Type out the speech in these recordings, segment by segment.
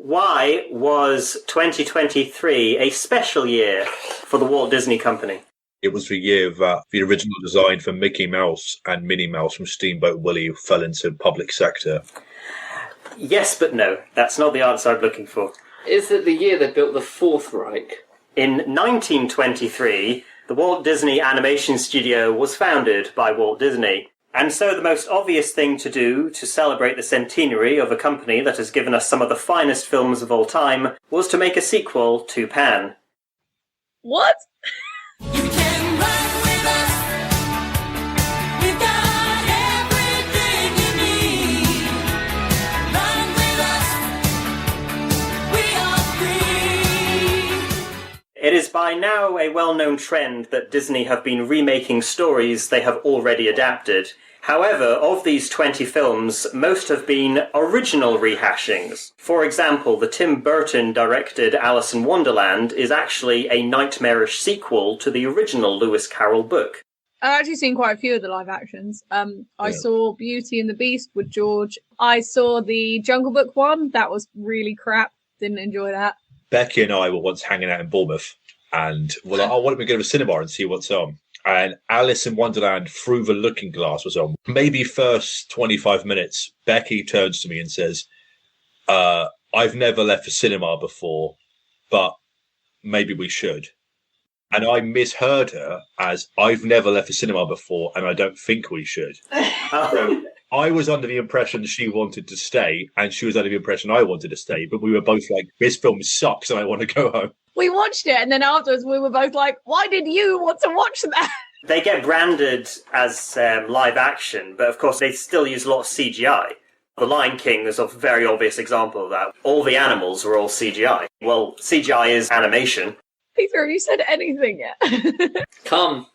Why was 2023 a special year for the Walt Disney Company? It was the year that the original design for Mickey Mouse and Minnie Mouse from Steamboat Willie fell into public sector. Yes, but no. That's not the answer I'm looking for. Is it the year they built the Fourth Reich? In 1923, the Walt Disney Animation Studio was founded by Walt Disney. And so the most obvious thing to do to celebrate the centenary of a company that has given us some of the finest films of all time was to make a sequel to Pan. What? You can run with us. We've got everything you need. Run with us. We are free. It is by now a well-known trend that Disney have been remaking stories they have already adapted. However, of these 20 films, most have been original rehashings. For example, the Tim Burton-directed Alice in Wonderland is actually a nightmarish sequel to the original Lewis Carroll book. I've actually seen quite a few of the live actions. I saw Beauty and the Beast with George. I saw the Jungle Book one. That was really crap. Didn't enjoy that. Becky and I were once hanging out in Bournemouth, and we're like, why don't we go to the cinema and see what's on? And Alice in Wonderland Through the Looking Glass was on. Maybe first 25 minutes, Becky turns to me and says, I've never left the cinema before, but maybe we should. And I misheard her as, I've never left the cinema before, and I don't think we should. So I was under the impression she wanted to stay, and she was under the impression I wanted to stay, but we were both like, this film sucks and I want to go home. We watched it, and then afterwards we were both like, why did you want to watch that? They get branded as live action, but of course they still use a lot of CGI. The Lion King is a very obvious example of that. All the animals were all CGI. Well, CGI is animation. Peter, have you said anything yet? Come.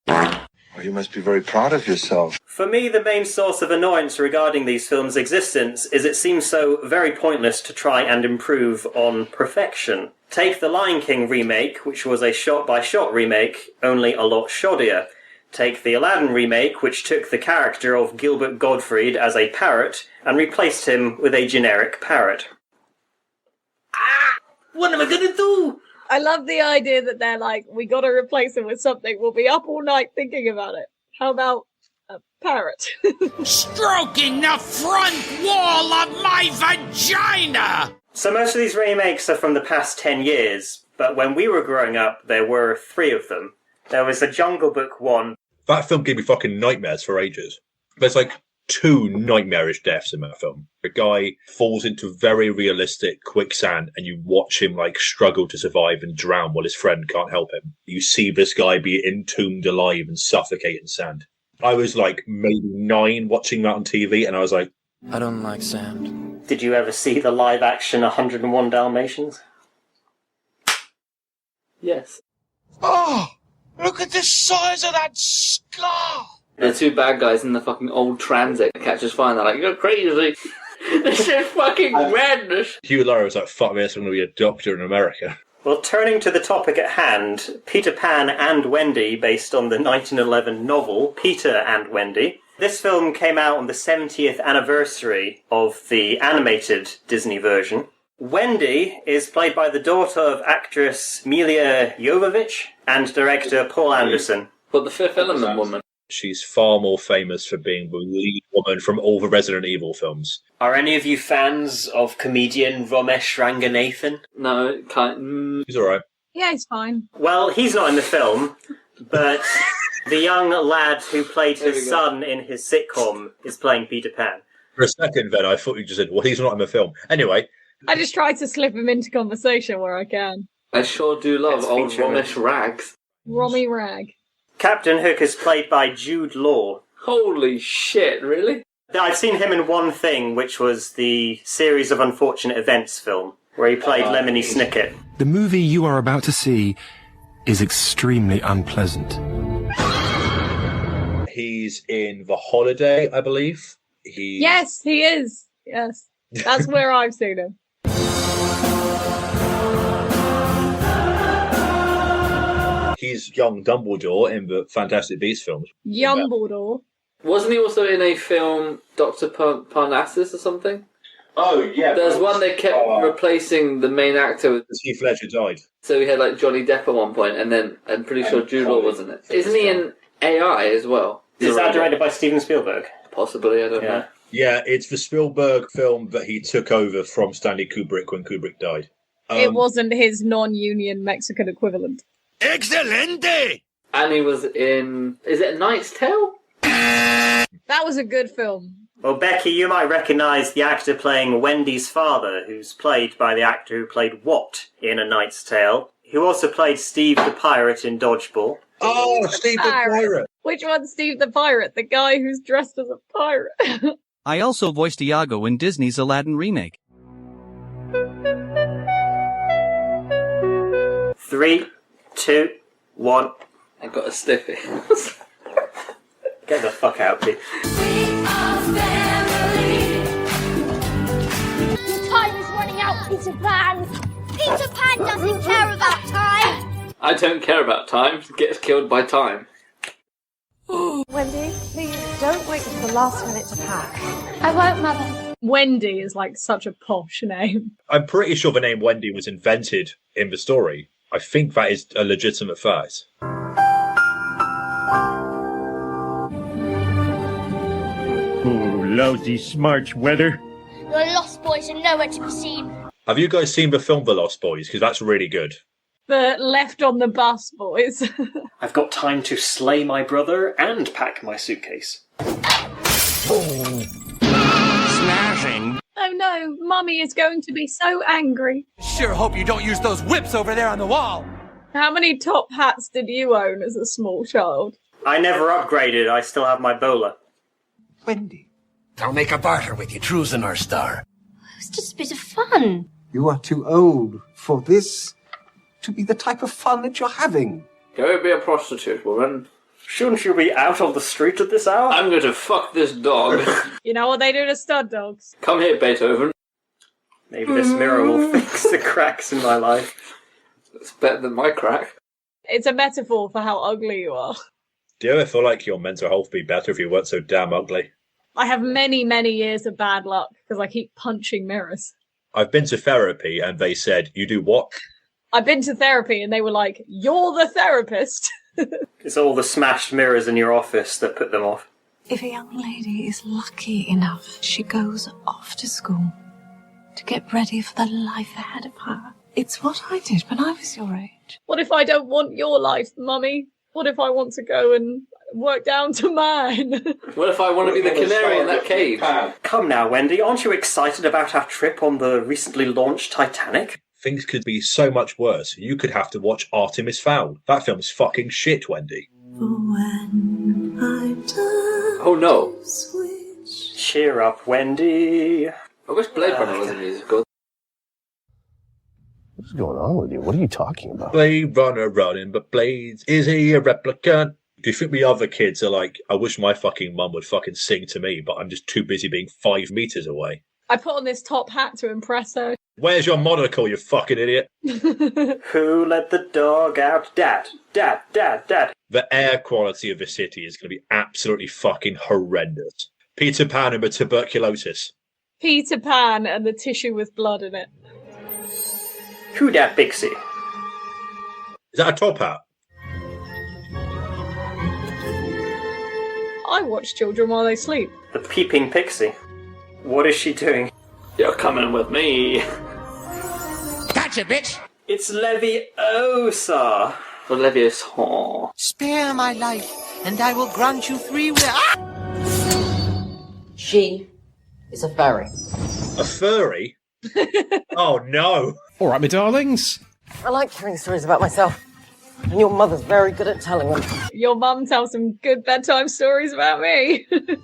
Well, you must be very proud of yourself. For me, the main source of annoyance regarding these films' existence is it seems so very pointless to try and improve on perfection. Take the Lion King remake, which was a shot-by-shot remake, only a lot shoddier. Take the Aladdin remake, which took the character of Gilbert Gottfried as a parrot and replaced him with a generic parrot. What am I going to do? I love the idea that they're like, we got to replace him with something. We'll be up all night thinking about it. How about a parrot? Stroking the front wall of my vagina! So most of these remakes are from the past 10 years, but when we were growing up, there were 3 of them. There was the Jungle Book one. That film gave me fucking nightmares for ages. There's like 2 nightmarish deaths in that film. A guy falls into very realistic quicksand and you watch him like struggle to survive and drown while his friend can't help him. You see this guy be entombed alive and suffocate in sand. I was like maybe 9 watching that on TV and I was like, I don't like sand. Did you ever see the live action 101 Dalmatians? Yes. Oh, look at the size of that scar! The 2 bad guys in the fucking old transit catches fire and they're like, you're crazy. This is fucking madness. Hugh Laurie was like, fuck this, I'm going to be a doctor in America. Well, turning to the topic at hand, Peter Pan and Wendy, based on the 1911 novel Peter and Wendy. This film came out on the 70th anniversary of the animated Disney version. Wendy is played by the daughter of actress Milla Jovovich and director Paul Anderson. But the Fifth Element woman. She's far more famous for being the lead woman from all the Resident Evil films. Are any of you fans of comedian Ramesh Ranganathan? No, can't. He's alright. Yeah, he's fine. Well, he's not in the film, but the young lad who played his son in his sitcom is playing Peter Pan. For a second then, I thought you just said, well, he's not in the film. Anyway. I just try to slip him into conversation where I can. I sure do love old Ramesh Rags. Romy Rag. Captain Hook is played by Jude Law. Holy shit, really? I've seen him in one thing, which was the Series of Unfortunate Events film, where he played Lemony Snicket. The movie you are about to see is extremely unpleasant. He's in The Holiday, I believe. Yes, he is. Yes. That's where I've seen him. He's young Dumbledore in the Fantastic Beasts films. Dumbledore. Wasn't he also in a film, Dr. Parnassus or something? Oh, yeah. There's one they kept replacing the main actor with. Heath Ledger died. So we had like Johnny Depp at one point, and then I'm pretty sure Jude Law was in it. Isn't he in AI as well? Is that directed by Steven Spielberg? Possibly, I don't know. Yeah, it's the Spielberg film that he took over from Stanley Kubrick when Kubrick died. It wasn't his non-union Mexican equivalent. Excelente! And he was in... Is it A Knight's Tale? That was a good film. Well, Becky, you might recognise the actor playing Wendy's father, who's played by the actor who played Watt in A Knight's Tale, who also played Steve the Pirate in Dodgeball. Oh, Steve the Pirate! Which one's Steve the Pirate? The guy who's dressed as a pirate. I also voiced Iago in Disney's Aladdin remake. 3, 2, 1. I got a stiffy. Get the fuck out, Pete. Your time is running out, Peter Pan. Peter Pan doesn't care about time. I don't care about time. Gets killed by time. Wendy, please don't wait until the last minute to pack. I won't, Mother. Wendy is like such a posh name. I'm pretty sure the name Wendy was invented in the story. I think that is a legitimate fact. Oh, lousy smarch weather. Your lost boys are nowhere to be seen. Have you guys seen the film The Lost Boys? Because that's really good. The left on the bus boys. I've got time to slay my brother and pack my suitcase. Smashing. Oh no, Mummy is going to be so angry. Sure hope you don't use those whips over there on the wall. How many top hats did you own as a small child? I never upgraded, I still have my bowler. Wendy, I'll make a barter with you, Truzen our star. It's just a bit of fun. You are too old for this to be the type of fun that you're having. Go be a prostitute, woman. Shouldn't you be out on the street at this hour? I'm going to fuck this dog. You know what they do to stud dogs? Come here, Beethoven. Maybe this mirror will fix the cracks in my life. It's better than my crack. It's a metaphor for how ugly you are. Do you ever feel like your mental health would be better if you weren't so damn ugly? I have many, many years of bad luck because I keep punching mirrors. I've been to therapy and they said, you do what? I've been to therapy and they were like, you're the therapist. It's all the smashed mirrors in your office that put them off. If a young lady is lucky enough, she goes off to school to get ready for the life ahead of her. It's what I did when I was your age. What if I don't want your life, Mummy? What if I want to go and work down to mine? What if I want to be the canary in that cage? Come now, Wendy, aren't you excited about our trip on the recently launched Titanic? Things could be so much worse. You could have to watch Artemis Fowl. That film's fucking shit, Wendy. Oh no. Cheer up, Wendy. I wish Blade Runner was a musical. What's going on with you? What are you talking about? Blade Runner running, but Blades, is he a replicant? Do you think the other kids are like, I wish my fucking mum would fucking sing to me, but I'm just too busy being 5 meters away? I put on this top hat to impress her. Where's your monocle, you fucking idiot? Who let the dog out? Dad, Dad, Dad, Dad. The air quality of the city is going to be absolutely fucking horrendous. Peter Pan and the tuberculosis. Peter Pan and the tissue with blood in it. Who dat Pixie? Is that a top hat? I watch children while they sleep. The peeping Pixie. What is she doing? You're coming with me. Gotcha, bitch! It's Leviosa. For Leviosa. Spare my life, and I will grant you free will. Ah! She is a furry. A furry? Oh no! All right, my darlings. I like hearing stories about myself, and your mother's very good at telling them. Your mum tells some good bedtime stories about me. There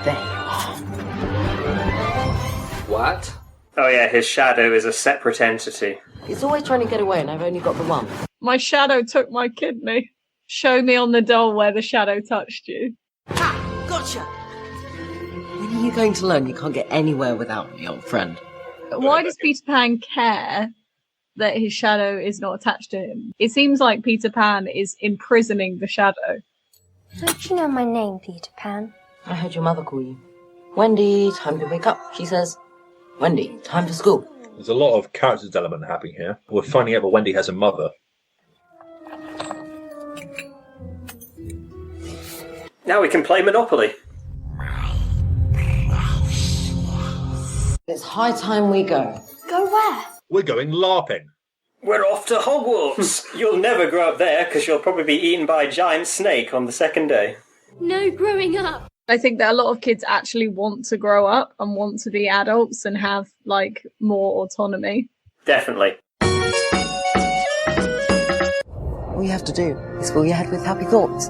you are. What? Oh yeah, his shadow is a separate entity. He's always trying to get away, and I've only got the one. My shadow took my kidney. Show me on the doll where the shadow touched you. Ha! Gotcha! When are you going to learn you can't get anywhere without me, old friend? Why does Peter Pan care that his shadow is not attached to him? It seems like Peter Pan is imprisoning the shadow. Don't you know my name, Peter Pan? I heard your mother call you. Wendy, time to wake up, she says. Wendy, time for school. There's a lot of character development happening here. We're finding out that Wendy has a mother. Now we can play Monopoly. It's high time we go. Go where? We're going LARPing. We're off to Hogwarts. You'll never grow up there because you'll probably be eaten by a giant snake on the second day. No growing up. I think that a lot of kids actually want to grow up and want to be adults and have, like, more autonomy. Definitely. All you have to do is fill your head with happy thoughts.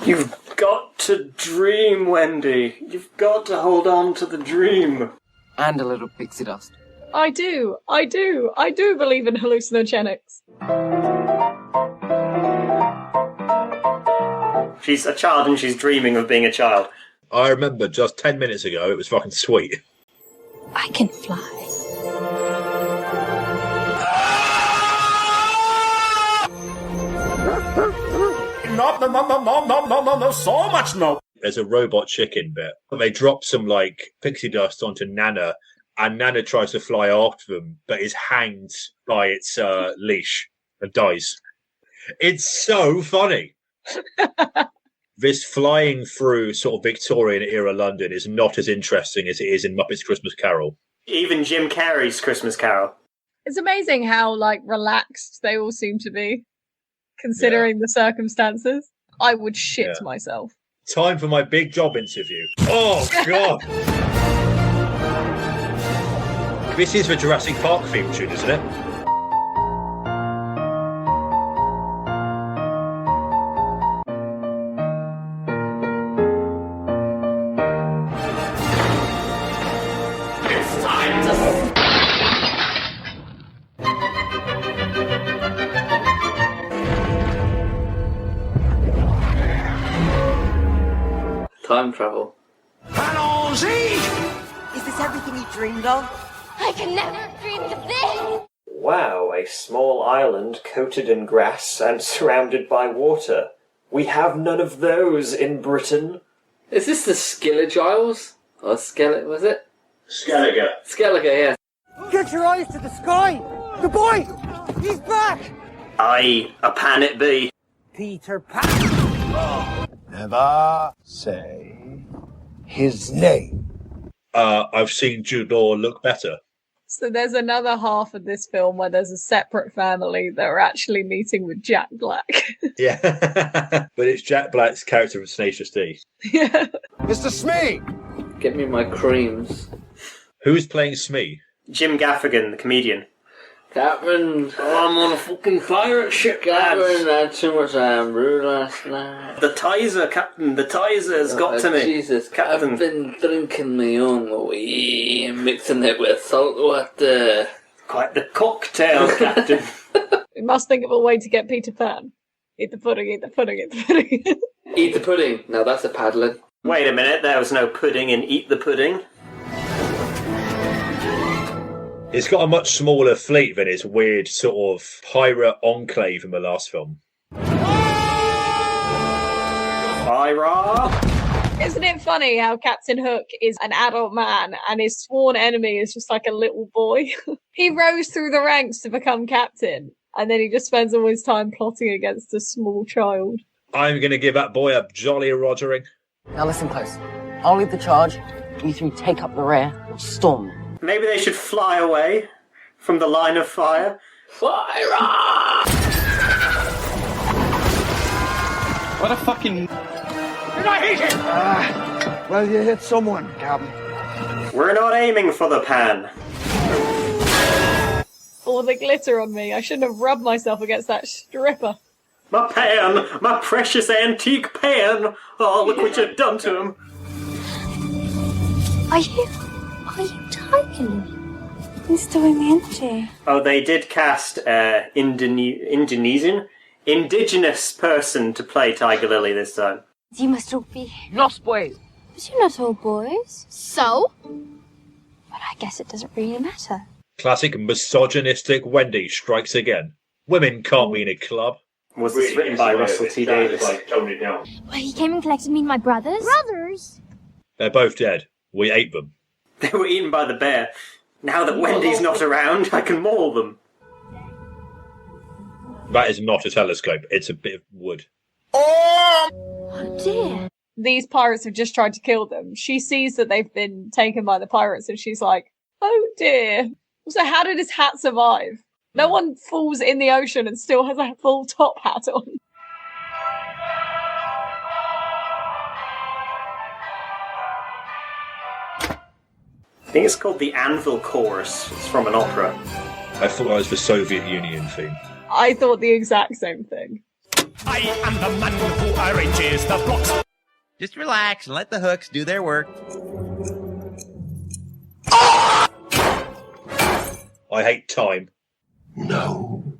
You've got to dream, Wendy. You've got to hold on to the dream. And a little pixie dust. I do believe in hallucinogenics. She's a child and she's dreaming of being a child. I remember just 10 minutes ago, it was fucking sweet. I can fly. No, so much no. There's a robot chicken bit. They drop some, like, pixie dust onto Nana, and Nana tries to fly after them, but is hanged by its leash and dies. It's so funny. This flying through sort of Victorian-era London is not as interesting as it is in Muppets Christmas Carol. Even Jim Carrey's Christmas Carol. It's amazing how, like, relaxed they all seem to be, considering the circumstances. I would shit myself. Time for my big job interview. Oh, God! This is the Jurassic Park theme tune, isn't it? It's time to... Time travel. Is this everything you dreamed of? I can never dream of this. Wow, a small island coated in grass and surrounded by water. We have none of those in Britain. Is this the Skillegiles? Or was it? Skelliger. Skelliger, yeah. Get your eyes to the sky! The boy! He's back! Aye, a pan it be. Peter Pan! Never say his name. I've seen Jude Law look better. So there's another half of this film where there's a separate family that are actually meeting with Jack Black. Yeah. But it's Jack Black's character from Tenacious D. Yeah. Mr. Smee! Get me my creams. Who's playing Smee? Jim Gaffigan, the comedian. Captain! Oh, I'm on a fucking pirate ship, Captain, lads. I had too much brew last night. The Tizer, Captain. The Tizer's got to me. Jesus, Captain. I've been drinking my own wee and mixing it with salt water. Quite the cocktail, Captain. We must think of a way to get Peter Pan. Eat the pudding, eat the pudding, eat the pudding. Eat the pudding. Now that's a paddling. Wait a minute, there was no pudding in Eat the Pudding. It's got a much smaller fleet than its weird sort of pirate enclave in the last film. Ira! Isn't it funny how Captain Hook is an adult man and his sworn enemy is just like a little boy? He rose through the ranks to become captain, and then he just spends all his time plotting against a small child. I'm going to give that boy a jolly rogering. Now listen close. I'll lead the charge. You three take up the rear. We'll storm them. Maybe they should fly away from the line of fire. Fire! What a fucking... Did I hit him? Well, you hit someone, Captain. We're not aiming for the pan. All the glitter on me. I shouldn't have rubbed myself against that stripper. My pan! My precious antique pan! Oh, look what you've done to him. Are you tired? Mr. Wendy. Oh, they did cast indigenous person to play Tiger Lily this time. You must all be Lost boys. But you're not all boys. So? But I guess it doesn't really matter. Classic misogynistic Wendy strikes again. Women can't be in a club. Was this written by Russell T Davies? Well, he came and collected me and my brothers. Brothers? They're both dead. We ate them. They were eaten by the bear. Now that Wendy's not around, I can maul them. That is not a telescope. It's a bit of wood. Oh dear. These pirates have just tried to kill them. She sees that they've been taken by the pirates and she's like, oh dear. So how did his hat survive? No one falls in the ocean and still has a full top hat on. I think it's called the Anvil Chorus. It's from an opera. I thought that was the Soviet Union theme. I thought the exact same thing. I am the man who arranges the blocks. Just relax and let the hooks do their work. I hate time. No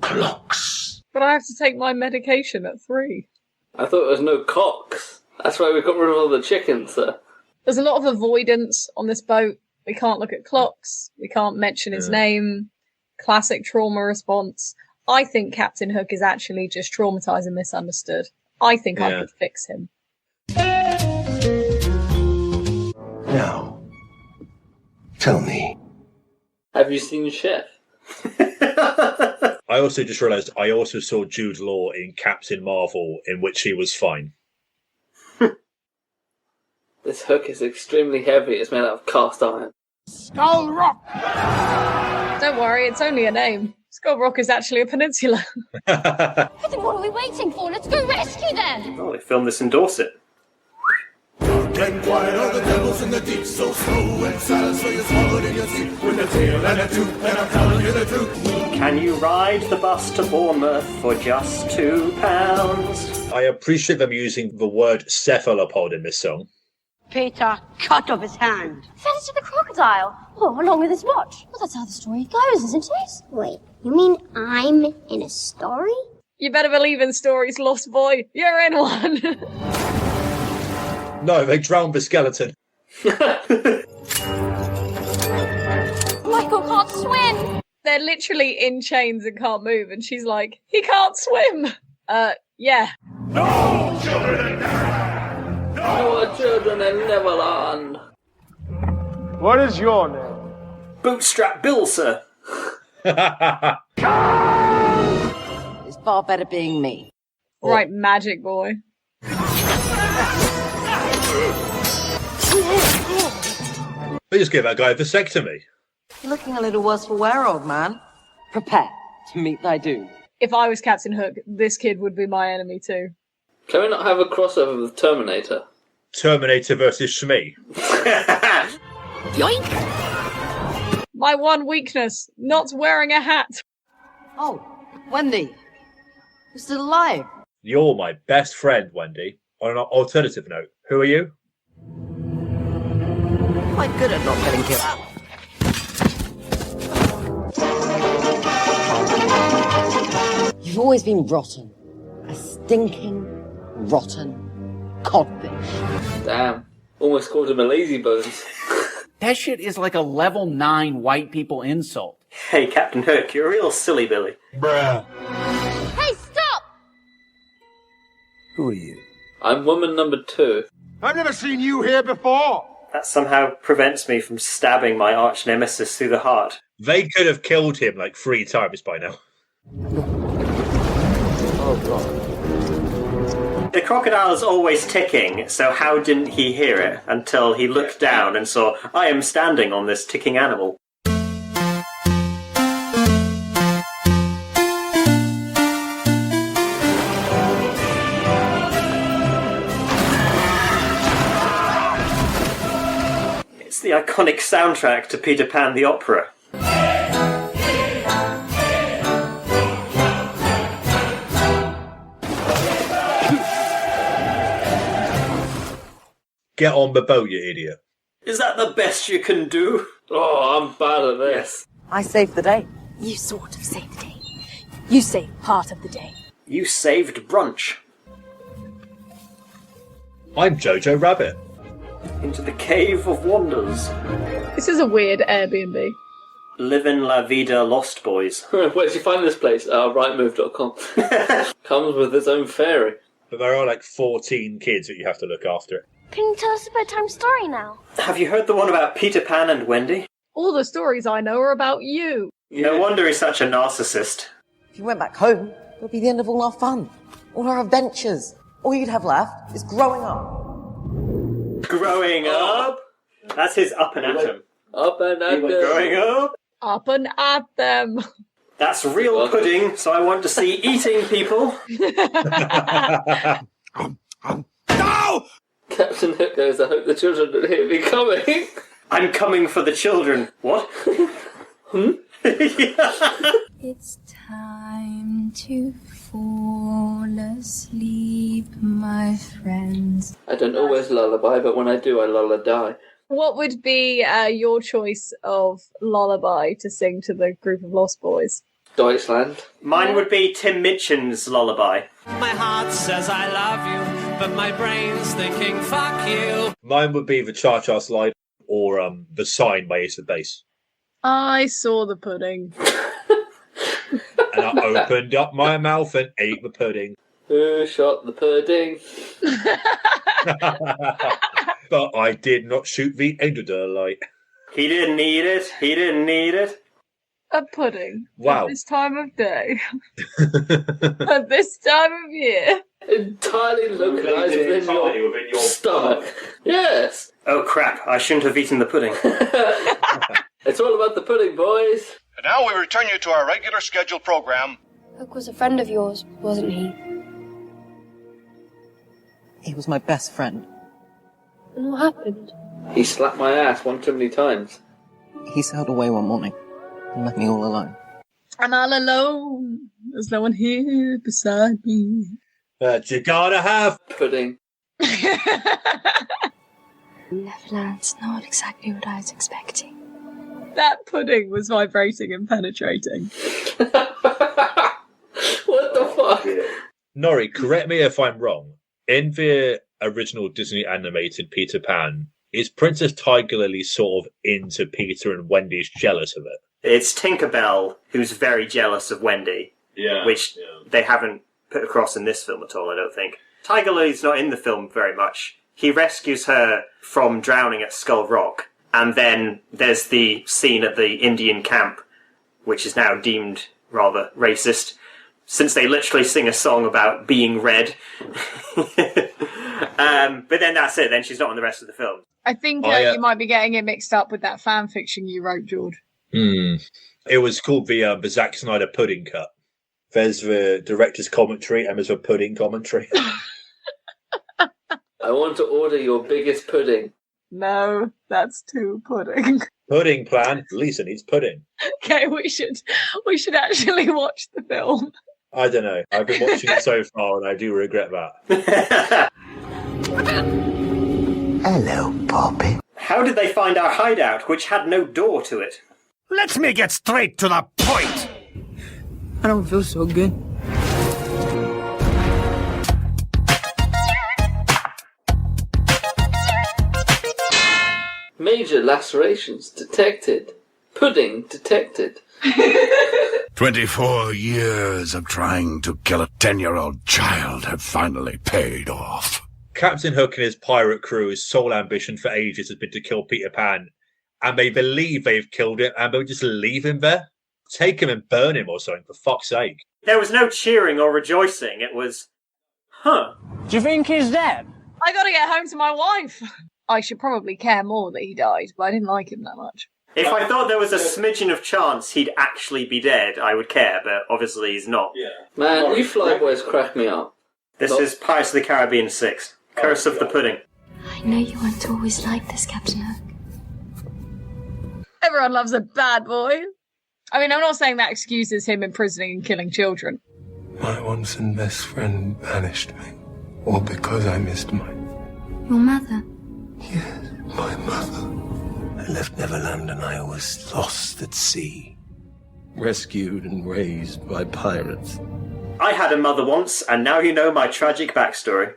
clocks. But I have to take my medication at 3. I thought there was no cocks. That's why we got rid of all the chickens, sir. There's a lot of avoidance on this boat. We can't look at clocks. We can't mention his name. Classic trauma response. I think Captain Hook is actually just traumatized and misunderstood. I think I could fix him. Now, tell me. Have you seen Chef? I also just realised I also saw Jude Law in Captain Marvel, in which he was fine. This hook is extremely heavy. It's made out of cast iron. Skull Rock! Don't worry, it's only a name. Skull Rock is actually a peninsula. I think what are we waiting for? Let's go rescue them! Oh, they filmed this in Dorset. Then quiet are the devils in the deep, so slow and silence so you swallowed in your seat. With a tail and a tooth, and I'm telling you the truth. Can you ride the bus to Bournemouth for just £2? I appreciate them using the word cephalopod in this song. Peter cut off his hand. Fed it to the crocodile. Oh, along with his watch. Well, that's how the story goes, isn't it? Wait, you mean I'm in a story? You better believe in stories, lost boy. You're in one. No, they drowned the skeleton. Michael can't swim. They're literally in chains and can't move, and she's like, he can't swim. Yeah. No children in Neverland! No children in Neverland. What is your name? Bootstrap Bill, sir. It's far better being me. Right, magic boy. They just gave that guy a vasectomy. You're looking a little worse for wear, old man. Prepare to meet thy doom. If I was Captain Hook, this kid would be my enemy too. Can we not have a crossover with Terminator? Terminator versus Smee. Yoink! My one weakness, not wearing a hat. Oh, Wendy. You're still alive. You're my best friend, Wendy. On an alternative note, who are you? Quite good at not getting killed. You've always been rotten. A stinking, rotten codfish. Damn. Almost called him a lazy bones. That shit is like a level 9 white people insult. Hey, Captain Hook, you're a real silly Billy. Bruh. Hey, stop! Who are you? I'm woman number 2. I've never seen you here before. That somehow prevents me from stabbing my arch nemesis through the heart. They could have killed him like 3 times by now. Oh, God. The crocodile is always ticking, so how didn't he hear it until he looked down and saw, I am standing on this ticking animal. It's the iconic soundtrack to Peter Pan the Opera. Get on the boat, you idiot. Is that the best you can do? Oh, I'm bad at this. I saved the day. You sort of saved the day. You saved part of the day. You saved brunch. I'm Jojo Rabbit. Into the Cave of Wonders. This is a weird Airbnb. Livin' La Vida Lost Boys. Where did you find this place? Rightmove.com. Comes with its own fairy. But there are like 14 kids that you have to look after. Can you tell us a bedtime story now? Have you heard the one about Peter Pan and Wendy? All the stories I know are about you. No wonder he's such a narcissist. If you went back home, it would be the end of all our fun. All our adventures. All you'd have left is growing up. Growing up? That's his up and at 'em. Up and at them. Growing up? Up and at them. That's real pudding, so I want to see eating people. No! Captain Hook goes, I hope the children don't hear me coming. I'm coming for the children. What? It's time to fall asleep, my friends. I don't always lullaby, but when I do, I lullaby. What would be your choice of lullaby to sing to the group of lost boys? Deutschland. Mine would be Tim Minchin's lullaby. My heart says I love you, but my brain's thinking fuck you. Mine would be the Cha-Cha Slide or The Sign by Ace of Base. I saw the pudding. And I opened up my mouth and ate the pudding. Who shot the pudding? But I did not shoot the angel delight. He didn't eat it. He didn't eat it. A pudding. Wow. At this time of day. At this time of year. Entirely localised within your stomach. Yes. Oh crap, I shouldn't have eaten the pudding. It's all about the pudding, boys. And now we return you to our regular scheduled program. Hook was a friend of yours, wasn't he? He was my best friend. And what happened? He slapped my ass one too many times. He sailed away one morning and left me all alone. I'm all alone. There's no one here beside me. But you gotta have pudding. Neverland's not exactly what I was expecting. That pudding was vibrating and penetrating. What the fuck? Nori, correct me if I'm wrong. In the original Disney animated Peter Pan, is Princess Tiger Lily sort of into Peter and Wendy's jealous of it? It's TinkerBell who's very jealous of Wendy. Yeah. Which they haven't put across in this film at all, I don't think. Tiger Lily's not in the film very much. He rescues her from drowning at Skull Rock, and then there's the scene at the Indian camp, which is now deemed rather racist, since they literally sing a song about being red. But then that's it, then she's not in the rest of the film. I think you might be getting it mixed up with that fan fiction you wrote, Jude. It was called the Zack Snyder pudding cut. There's the director's commentary and there's the pudding commentary. I want to order your biggest pudding. No, that's too pudding. Pudding plan. Lisa needs pudding. Okay, we should actually watch the film. I don't know. I've been watching it so far and I do regret that. Hello, Poppy. How did they find our hideout, which had no door to it? Let me get straight to the point. I don't feel so good. Major lacerations detected. Pudding detected. 24 years of trying to kill a 10-year-old child have finally paid off. Captain Hook and his pirate crew's sole ambition for ages has been to kill Peter Pan, and they believe they've killed him, and they'll just leave him there? Take him and burn him or something, for fuck's sake. There was no cheering or rejoicing. It was, huh. Do you think he's dead? I gotta get home to my wife. I should probably care more that he died, but I didn't like him that much. If I thought there was a smidgen of chance he'd actually be dead, I would care, but obviously he's not. Yeah. Man, you flyboys crack me up. This is Pirates of the Caribbean 6. Curse of the Pudding. I know you weren't always like this, Captain Hook. Everyone loves a bad boy. I mean, I'm not saying that excuses him imprisoning and killing children. My once and best friend banished me, all because I missed mine. Your mother? Yes, my mother. I left Neverland and I was lost at sea. Rescued and raised by pirates. I had a mother once, and now you know my tragic backstory.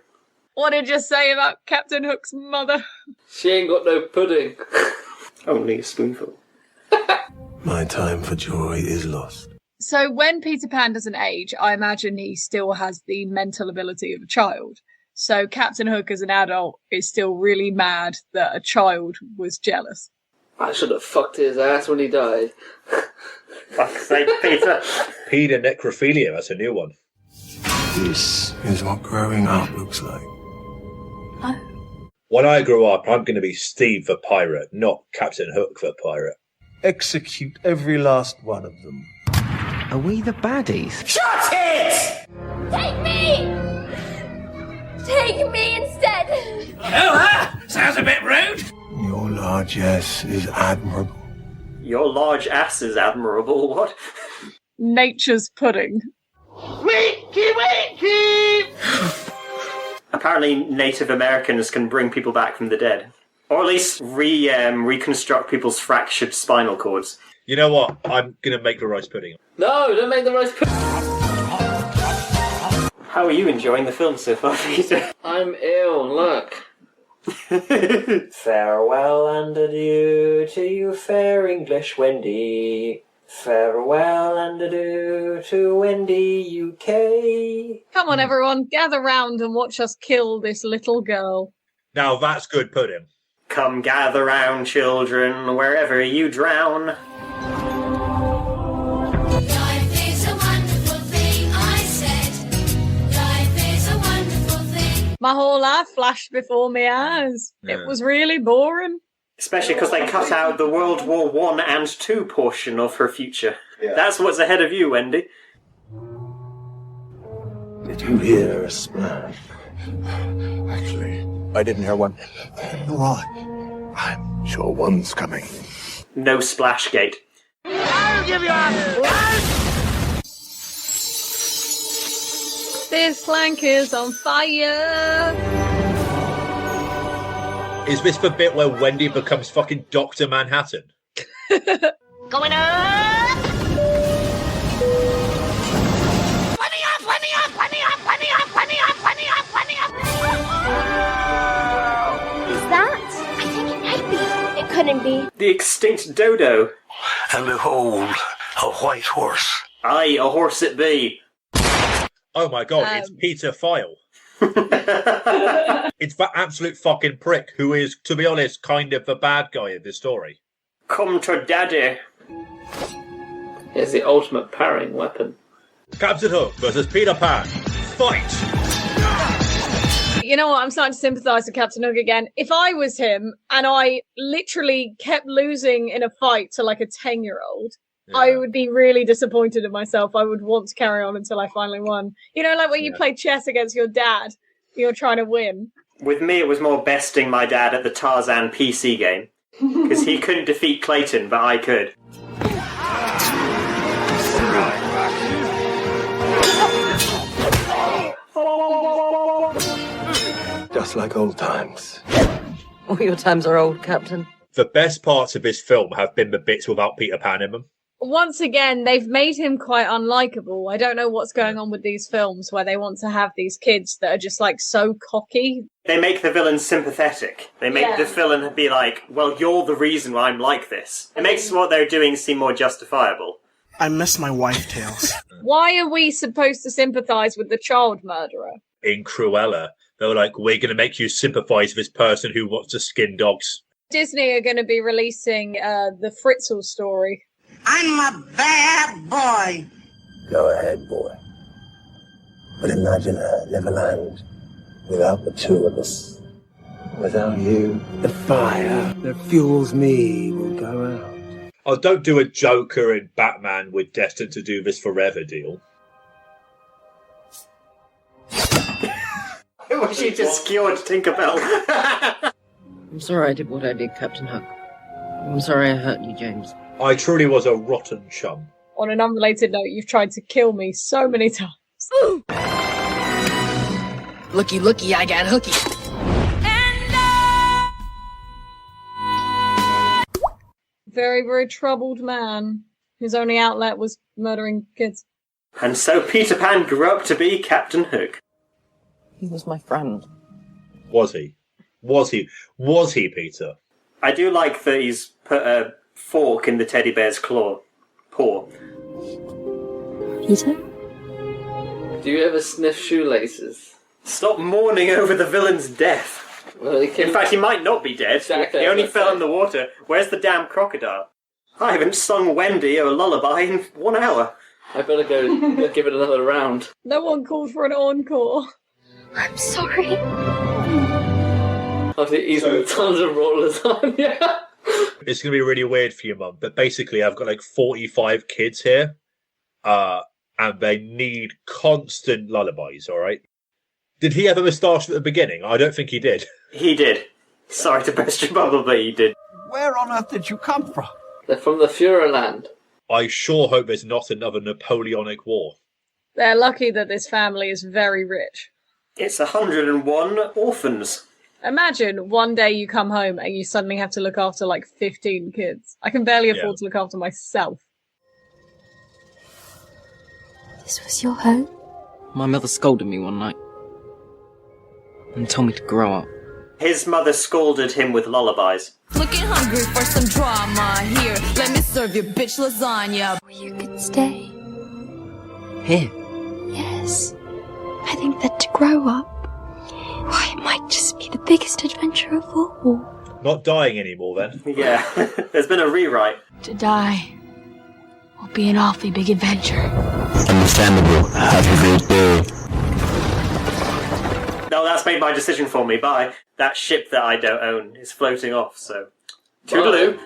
What did you say about Captain Hook's mother? She ain't got no pudding. Only a spoonful. My time for joy is lost. So when Peter Pan doesn't age, I imagine he still has the mental ability of a child. So Captain Hook as an adult is still really mad that a child was jealous. I should have fucked his ass when he died. Fuck's sake, Peter. Peter necrophilia, that's a new one. This is what growing up looks like. When I grow up, I'm going to be Steve the Pirate, not Captain Hook the Pirate. Execute every last one of them. Are we the baddies? Shut it! Take me! Take me instead! Sounds a bit rude. Your largesse is admirable. Your large ass is admirable, what? Nature's pudding. Winky, winky! Apparently Native Americans can bring people back from the dead. Or at least reconstruct people's fractured spinal cords. You know what? I'm going to make the rice pudding. No, don't make the rice pudding. How are you enjoying the film so far, Peter? I'm ill, look. Farewell and adieu to you, fair English Wendy. Farewell and adieu to Wendy, UK. Come on, everyone, gather round and watch us kill this little girl. Now that's good pudding. Come gather round, children, wherever you drown. Life is a wonderful thing, I said. Life is a wonderful thing. My whole life flashed before my eyes. Yeah. It was really boring. Especially because they cut out the World War I and II portion of her future. Yeah. That's what's ahead of you, Wendy. Did you hear a splash? Actually, I didn't hear one. Nor I. I'm sure one's coming. No Splashgate. I'll give you a This flank is on fire. Is this the bit where Wendy becomes fucking Dr. Manhattan? Going up! Funny up, funny up, funny up, funny up, funny up, funny up, funny up! Is that? I think it might be. It couldn't be. The extinct dodo. And behold, a white horse. Aye, a horse it be. Oh my god, it's Peter File. It's that absolute fucking prick who is, to be honest, kind of the bad guy in this story. Come to daddy. It's the ultimate parrying weapon. Captain Hook versus Peter Pan. Fight! You know what? I'm starting to sympathise with Captain Hook again. If I was him and I literally kept losing in a fight to like a 10-year-old, yeah. I would be really disappointed in myself. I would want to carry on until I finally won. You know, like when you play chess against your dad, you're trying to win. With me, it was more besting my dad at the Tarzan PC game. Because he couldn't defeat Clayton, but I could. Just like old times. All your times are old, Captain. The best parts of this film have been the bits without Peter Pan in them. Once again, they've made him quite unlikable. I don't know what's going on with these films where they want to have these kids that are just like so cocky. They make the villain sympathetic. They make the villain be like, well, you're the reason why I'm like this. It makes what they're doing seem more justifiable. I miss my wife tales. Why are we supposed to sympathise with the child murderer? In Cruella, they were like, we're going to make you sympathise with this person who wants to skin dogs. Disney are going to be releasing the Fritzl story. I'm a bad boy. Go ahead, boy. But imagine a Neverland without the two of us. Without you, the fire that fuels me will go out. Oh, don't do a Joker and Batman we're destined to do this forever deal. I wish you just cured TinkerBell. I'm sorry I did what I did, Captain Hook. I'm sorry I hurt you, James. I truly was a rotten chum. On an unrelated note, you've tried to kill me so many times. Looky, looky, I got hooky. Very, very troubled man. His only outlet was murdering kids. And so Peter Pan grew up to be Captain Hook. He was my friend. Was he? Was he, Peter? I do like that he's put a fork in the teddy bear's paw. Peter? Do you ever sniff shoelaces? Stop mourning over the villain's death. Well, In fact, he might not be dead. Exactly, He only that's fell it. in the water. Where's the damn crocodile? I haven't sung Wendy a lullaby in 1 hour. I better go give it another round. No one called for an encore. I'm sorry. After eating tons of raw lasagna. It's going to be really weird for you, Mum, but basically I've got like 45 kids here, and they need constant lullabies, all right? Did he have a moustache at the beginning? I don't think he did. He did. Sorry to burst your bubble, but he did. Where on earth did you come from? They're from the Fuhrerland. I sure hope there's not another Napoleonic War. They're lucky that this family is very rich. It's 101 orphans. Imagine one day you come home and you suddenly have to look after like 15 kids. I can barely afford to look after myself. This was your home? My mother scolded me one night and told me to grow up. His mother scolded him with lullabies. Looking hungry for some drama here. Let me serve you bitch lasagna. You could stay. Here? Yes. I think that to grow up, why, it might just be the biggest adventure of all. Not dying anymore, then? Yeah, there's been a rewrite. To die will be an awfully big adventure. Understandable. Have a great day. No, that's made my decision for me. Bye. That ship that I don't own is floating off, so... Toodaloo.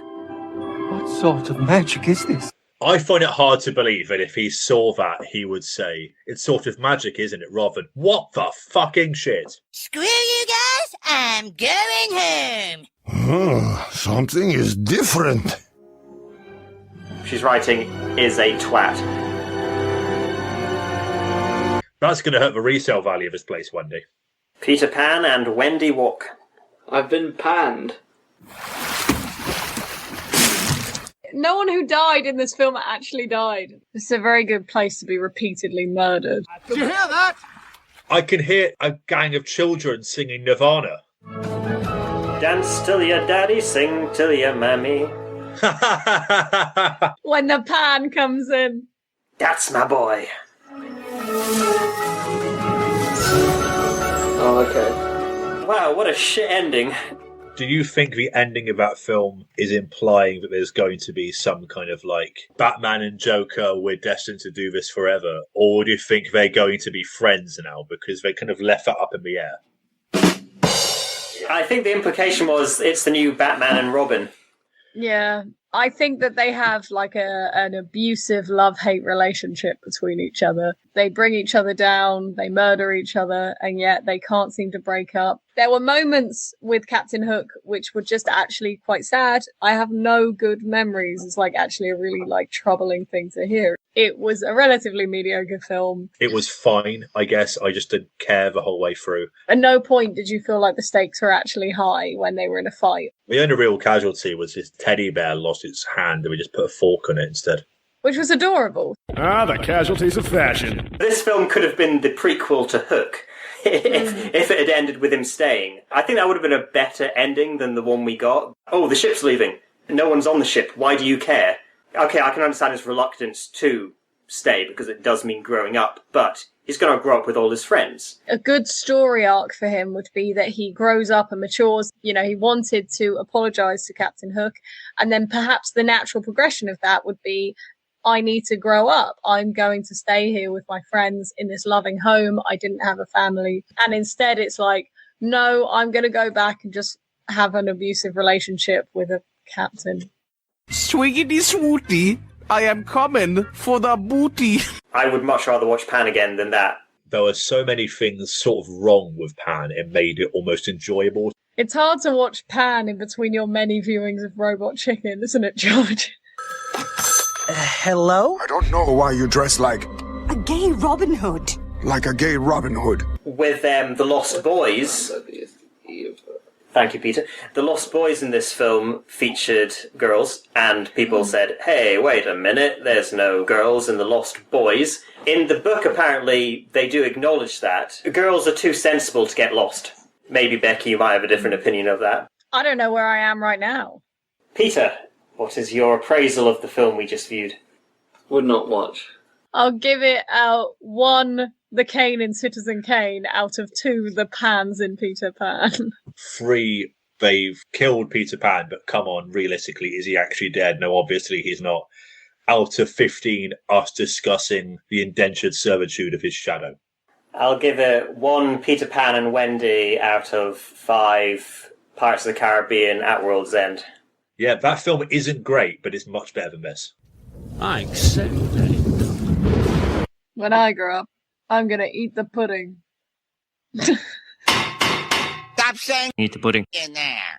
What sort of magic is this? I find it hard to believe that if he saw that, he would say, it's sort of magic, isn't it, rather than, what the fucking shit? Screw you guys, I'm going home. Oh, something is different. She's writing, is a twat. That's going to hurt the resale value of this place, Wendy. Peter Pan and Wendy walk. I've been panned. No one who died in this film actually died. This is a very good place to be repeatedly murdered. Did you hear that? I can hear a gang of children singing Nirvana. Dance till your daddy, sing till your mammy. When the pan comes in. That's my boy. Oh, okay. Wow, what a shit ending. Do you think the ending of that film is implying that there's going to be some kind of like Batman and Joker, we're destined to do this forever? Or do you think they're going to be friends now because they kind of left that up in the air? I think the implication was it's the new Batman and Robin. Yeah, I think that they have like an abusive love-hate relationship between each other. They bring each other down, they murder each other, and yet they can't seem to break up. There were moments with Captain Hook which were just actually quite sad. I have no good memories. It's like actually a really like troubling thing to hear. It was a relatively mediocre film. It was fine, I guess. I just didn't care the whole way through. At no point did you feel like the stakes were actually high when they were in a fight. The only real casualty was his teddy bear lost its hand and we just put a fork on it instead. Which was adorable. Ah, the casualties of fashion. This film could have been the prequel to Hook. if it had ended with him staying. I think that would have been a better ending than the one we got. Oh, the ship's leaving. No one's on the ship. Why do you care? Okay, I can understand his reluctance to stay because it does mean growing up, but he's going to grow up with all his friends. A good story arc for him would be that he grows up and matures. You know, he wanted to apologise to Captain Hook, and then perhaps the natural progression of that would be, I need to grow up. I'm going to stay here with my friends in this loving home. I didn't have a family. And instead it's like, no, I'm going to go back and just have an abusive relationship with a captain. Swiggity swooty, I am coming for the booty. I would much rather watch Pan again than that. There were so many things sort of wrong with Pan, it made it almost enjoyable. It's hard to watch Pan in between your many viewings of Robot Chicken, isn't it, George? Hello? I don't know why you dress like A gay Robin Hood. a gay Robin Hood. With The Lost Boys... Thank you, Peter. The Lost Boys in this film featured girls, and people said, hey, wait a minute, there's no girls in The Lost Boys. In the book, apparently, they do acknowledge that. Girls are too sensible to get lost. Maybe, Becky, you might have a different opinion of that. I don't know where I am right now. Peter, what is your appraisal of the film we just viewed? Would not watch. I'll give it out 1, the Kane in Citizen Kane, out of 2, the Pans in Peter Pan. 3, they've killed Peter Pan, but come on, realistically, is he actually dead? No, obviously he's not. Out of 15, us discussing the indentured servitude of his shadow. I'll give it 1, Peter Pan and Wendy, out of 5, Pirates of the Caribbean at World's End. Yeah, that film isn't great, but it's much better than this. I accept that. When I grow up, I'm gonna eat the pudding. Stop saying Eat the pudding. in there.